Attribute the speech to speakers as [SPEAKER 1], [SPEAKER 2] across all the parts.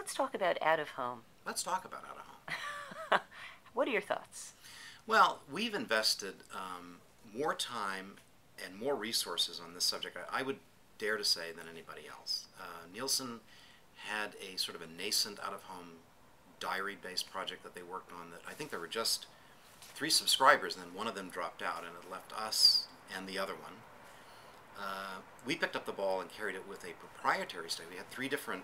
[SPEAKER 1] let's talk about out of home.
[SPEAKER 2] Let's talk about out of home.
[SPEAKER 1] What are your thoughts?
[SPEAKER 2] Well, we've invested more time and more resources on this subject, I would dare to say, than anybody else. Nielsen had a sort of a nascent out-of-home diary-based project that they worked on that I think there were just 3 subscribers, and then one of them dropped out, and it left us and the other one. We picked up the ball and carried it with a proprietary study. We had 3 different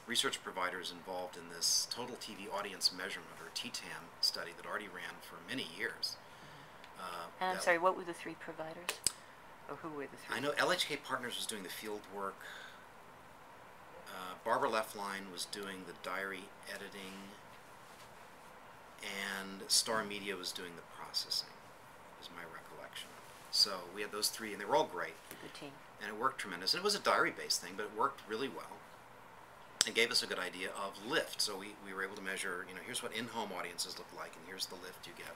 [SPEAKER 2] research providers involved in this total TV audience measurement, or TTAM, study that already ran for many years.
[SPEAKER 1] And I'm sorry, what were the 3 providers? Or who were the 3?
[SPEAKER 2] I know LHK Partners was doing the field work. Barbara Leftline was doing the diary editing, and Star Media was doing the processing, is my recollection. So we had those 3, and they were all great.
[SPEAKER 1] Good team.
[SPEAKER 2] And it worked tremendous. And it was a diary-based thing, but it worked really well and gave us a good idea of lift. So we were able to measure, here's what in-home audiences look like, and here's the lift you get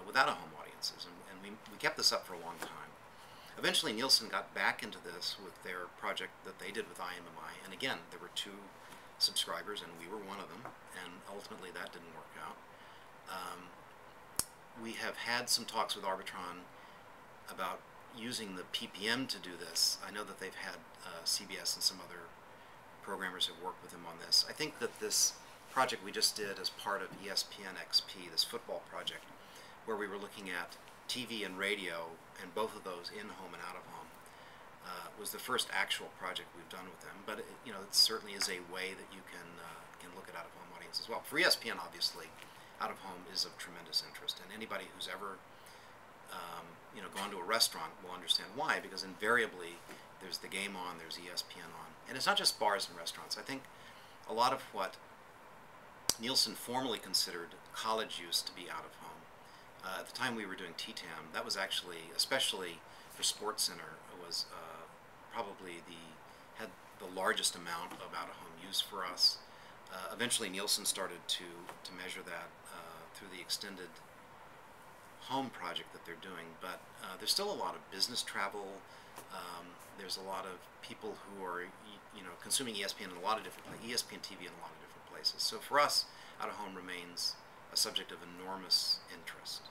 [SPEAKER 2] without home audiences. And we kept this up for a long time. Eventually, Nielsen got back into this with their project that they did with IMMI. And again, there were 2 subscribers, and we were one of them. And ultimately, that didn't work out. We have had some talks with Arbitron about using the PPM to do this. I know that they've had CBS and some other programmers have worked with them on this. I think that this project we just did as part of ESPN XP, this football project, where we were looking at TV and radio, and both of those in-home and out-of-home, was the first actual project we've done with them. But it certainly is a way that you can look at out-of-home audience as well. For ESPN, obviously, out-of-home is of tremendous interest, and anybody who's ever gone to a restaurant will understand why, because invariably there's the game on, there's ESPN on. And it's not just bars and restaurants. I think a lot of what Nielsen formerly considered college use to be out of home. At the time we were doing TTAM, that was actually, especially for SportsCenter, was probably had the largest amount of out-of-home use for us. Eventually Nielsen started to measure that through the extended home project that they're doing, but there's still a lot of business travel. There's a lot of people who are consuming ESPN in a lot of different places, ESPN TV in a lot of different places. So for us, out of home remains a subject of enormous interest.